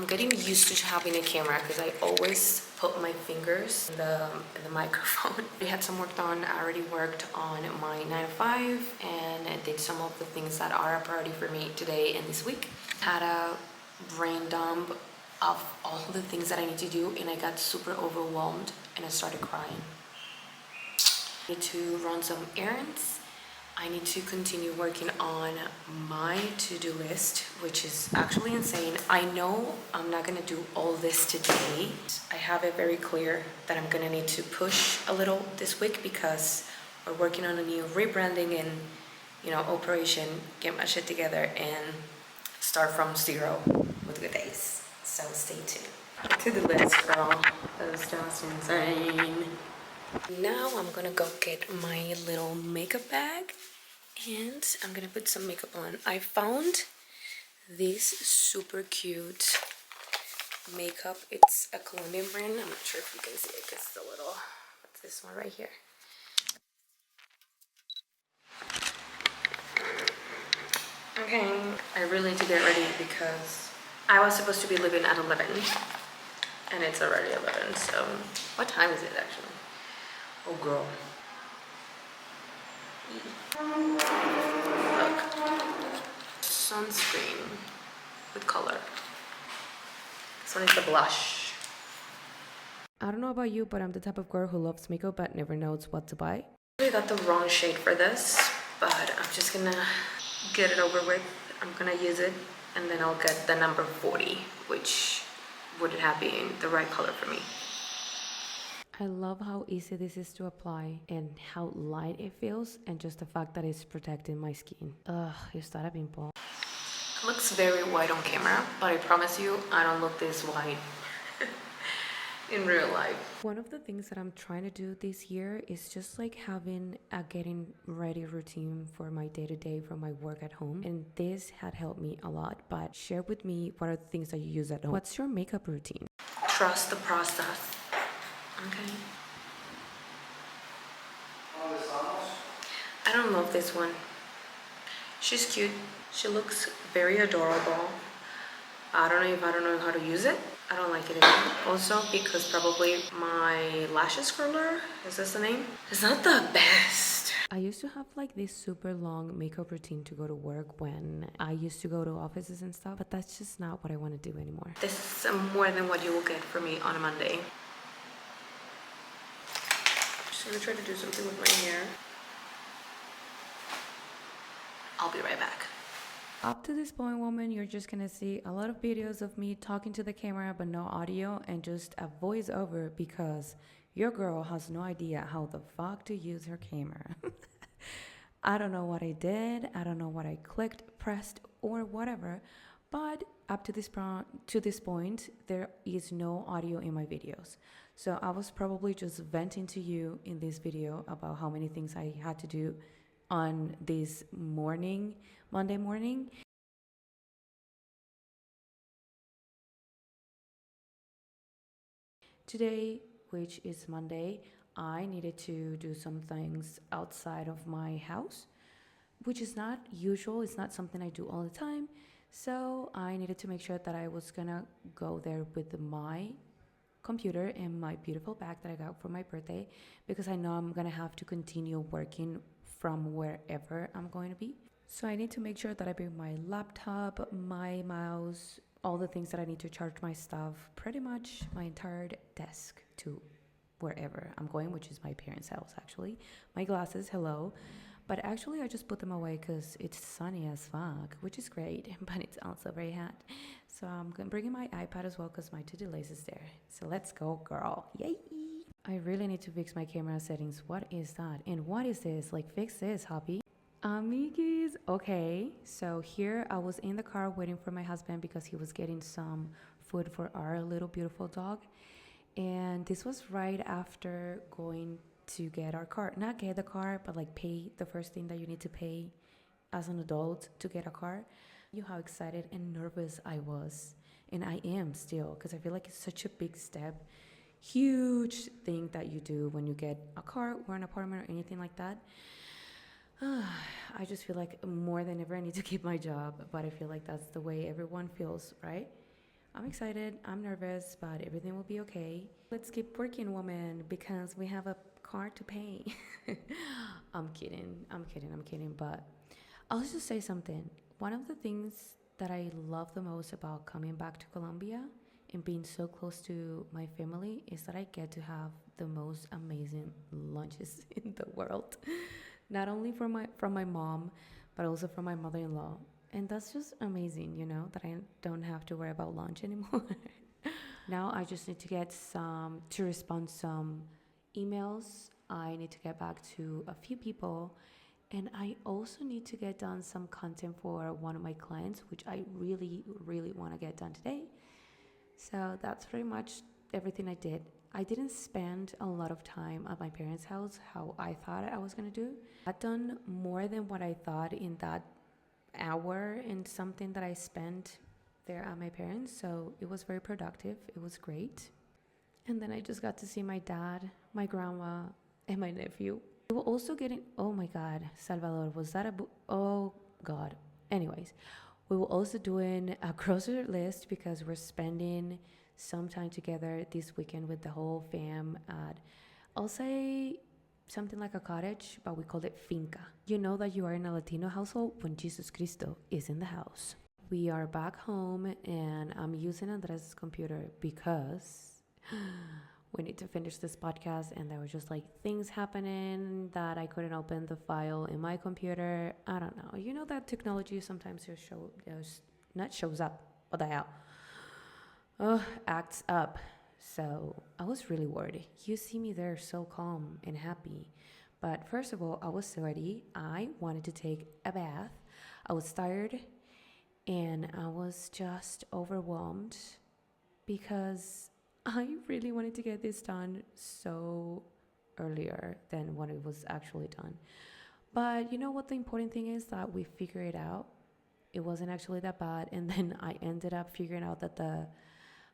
I'm getting used to having a camera because I always put my fingers in the microphone. I had some work done. I already worked on my 9 to 5 and I did some of the things that are a priority for me today and this week. Had a brain dump of all the things that I need to do and I got super overwhelmed and I started crying. I need to run some errands. I need to continue working on my to-do list, which is actually insane. I know I'm not gonna do all this today. I have it very clear that I'm gonna need to push a little this week because we're working on a new rebranding and, operation, get my shit together and start from zero with good days. So stay tuned. The to-do list, girl, is just insane. Now I'm gonna go get my little makeup bag and I'm gonna put some makeup on. I found this super cute makeup. It's a Colombian brand. I'm not sure if you can see it because it's a little, what's this one right here? Okay, I really need to get ready because I was supposed to be leaving at 11 and it's already 11, so what time is it actually? Oh girl. Look. Sunscreen with color. This one is the blush. I don't know about you, but I'm the type of girl who loves makeup but never knows what to buy. I got the wrong shade for this, but I'm just gonna get it over with. I'm gonna use it and then I'll get the number 40, which wouldn't have been the right color for me. I love how easy this is to apply and how light it feels and just the fact that it's protecting my skin. Ugh, está a pimple. It looks very white on camera, but I promise you, I don't look this white in real life. One of the things that I'm trying to do this year is just like having a getting ready routine for my day-to-day from my work at home. And this had helped me a lot, but share with me what are the things that you use at home. What's your makeup routine? Trust the process. Okay. I don't love this one. She's cute. She looks very adorable. I don't know how to use it. I don't like it anymore. Also because probably my lashes curler, is this the name? It's not the best. I used to have like this super long makeup routine to go to work when I used to go to offices and stuff, but that's just not what I want to do anymore. This is more than what you will get from me on a Monday. Just gonna try to do something with my hair. I'll be right back. Up to this point, woman, you're just gonna see a lot of videos of me talking to the camera but no audio and just a voiceover because your girl has no idea how the fuck to use her camera. I don't know what I did, I don't know what I clicked, pressed, or whatever, but up to this point, there is no audio in my videos. So I was probably just venting to you in this video about how many things I had to do on this morning, Monday morning. Today, which is Monday, I needed to do some things outside of my house, which is not usual. It's not something I do all the time. So I needed to make sure that I was gonna go there with my computer and my beautiful bag that I got for my birthday because I know I'm gonna have to continue working from wherever I'm going to be. So I need to make sure that I bring my laptop, my mouse, all the things that I need to charge my stuff, pretty much my entire desk to wherever I'm going, which is my parents' house actually. My glasses, hello. But actually I just put them away because it's sunny as fuck, which is great, but it's also very hot. So I'm bringing my iPad as well because my to-do list is there. So let's go, girl. Yay! I really need to fix my camera settings. What is that? And what is this? Like, fix this, hubby. Amigues. Okay, so here I was in the car waiting for my husband because he was getting some food for our little beautiful dog. And this was right after going to get our car. Not get the car, but like pay the first thing that you need to pay as an adult to get a car. You know how excited and nervous I was. And I am still because I feel like it's such a big step. Huge thing that you do when you get a car or an apartment or anything like that. I just feel like more than ever I need to keep my job, but I feel like that's the way everyone feels, right? I'm excited, I'm nervous, but everything will be okay. Let's keep working, woman, because we have a car to pay. I'm kidding, but I'll just say something. One of the things that I love the most about coming back to Colombia and being so close to my family is that I get to have the most amazing lunches in the world. Not only from my mom, but also from my mother-in-law. And that's just amazing, that I don't have to worry about lunch anymore. Now I just need to get some to respond some emails. I need to get back to a few people, and I also need to get done some content for one of my clients, which I really, really want to get done today. So that's pretty much everything I did. I didn't spend a lot of time at my parents' house how I thought I was gonna do. I've done more than what I thought in that hour and something that I spent there at my parents. So it was very productive. It was great. And then I just got to see my dad, my grandma, and my nephew. We were also getting, oh my God, Salvador, was that oh God. Anyways, we were also doing a grocery list because we're spending some time together this weekend with the whole fam at, I'll say something like a cottage, but we call it finca. You know that you are in a Latino household when Jesus Cristo is in the house. We are back home and I'm using Andres' computer because we need to finish this podcast, and there were just like things happening that I couldn't open the file in my computer. I don't know. You know that technology sometimes not shows up, what the hell? Acts up. So I was really worried. You see me there so calm and happy. But first of all, I was sweaty. I wanted to take a bath. I was tired and I was just overwhelmed because I really wanted to get this done so earlier than when it was actually done. But you know what the important thing is that we figure it out. It wasn't actually that bad. And then I ended up figuring out that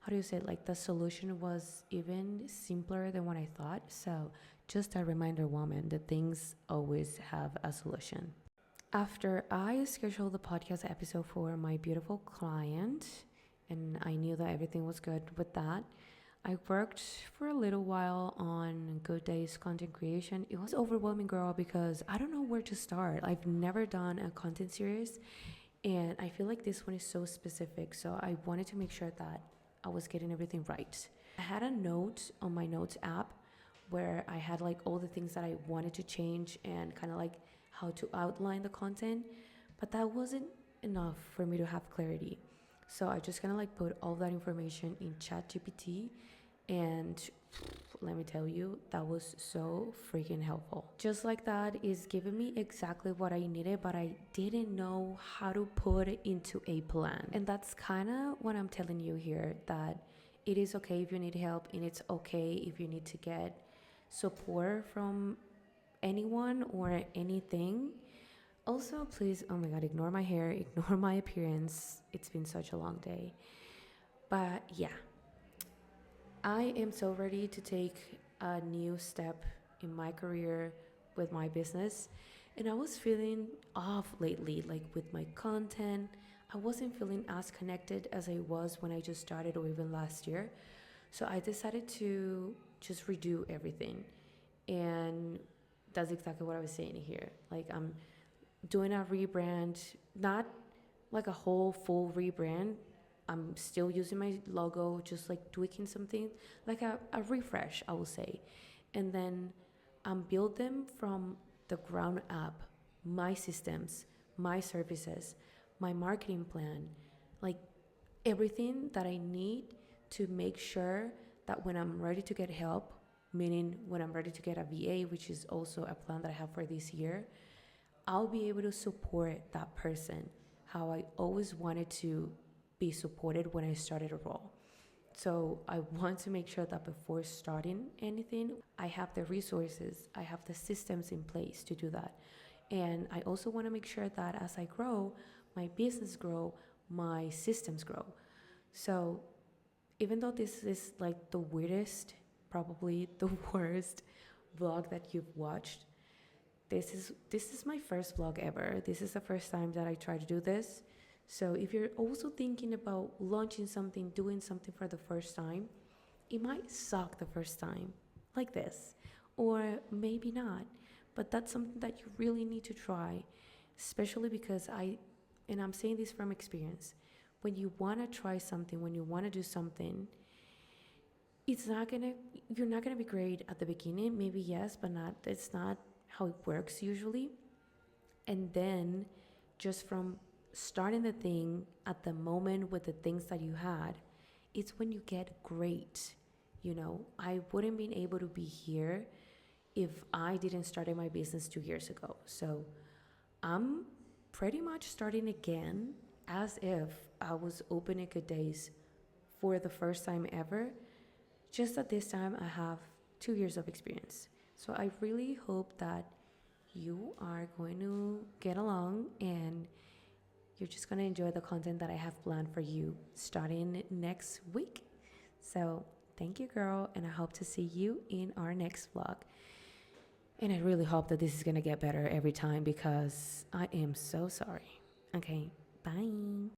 how do you say it? Like the solution was even simpler than what I thought. So just a reminder, woman, that things always have a solution. After I scheduled the podcast episode for my beautiful client, and I knew that everything was good with that, I worked for a little while on Good Days content creation. It was overwhelming, girl, because I don't know where to start. I've never done a content series, and I feel like this one is so specific. So I wanted to make sure that I was getting everything right. I had a note on my notes app where I had like all the things that I wanted to change and kind of like how to outline the content, but that wasn't enough for me to have clarity. So I just kind of like put all that information in ChatGPT, and let me tell you, that was so freaking helpful. Just like that is giving me exactly what I needed, but I didn't know how to put it into a plan. And that's kind of what I'm telling you here, that it is okay if you need help, and it's okay if you need to get support from anyone or anything. Also, please, oh my God, ignore my hair, ignore my appearance. It's been such a long day. But yeah, I am so ready to take a new step in my career with my business. And I was feeling off lately, like with my content. I wasn't feeling as connected as I was when I just started or even last year. So I decided to just redo everything. And that's exactly what I was saying here. Like, I'm doing a rebrand, not like a whole full rebrand. I'm still using my logo, just like tweaking something, like a refresh, I will say. And then build them from the ground up, my systems, my services, my marketing plan, like everything that I need to make sure that when I'm ready to get help, meaning when I'm ready to get a VA, which is also a plan that I have for this year, I'll be able to support that person how I always wanted to be supported when I started a role. So I want to make sure that before starting anything, I have the resources, I have the systems in place to do that. And I also want to make sure that as I grow, my business grow, my systems grow. So even though this is like the weirdest, probably the worst vlog that you've watched, this is my first vlog ever. This is the first time that I try to do this. So if you're also thinking about launching something, doing something for the first time, it might suck the first time, like this, or maybe not. But that's something that you really need to try, especially because and I'm saying this from experience, when you want to try something, when you want to do something, it's not gonna, you're not gonna be great at the beginning. Maybe yes, but not, it's not how it works usually. And then just from starting the thing at the moment with the things that you had, it's when you get great. I wouldn't been able to be here if I didn't start my business 2 years ago. So I'm pretty much starting again as if I was opening Good Days for the first time ever. Just that this time I have 2 years of experience. So I really hope that you are going to get along and you're just going to enjoy the content that I have planned for you starting next week. So thank you, girl, and I hope to see you in our next vlog. And I really hope that this is going to get better every time because I am so sorry. Okay, bye.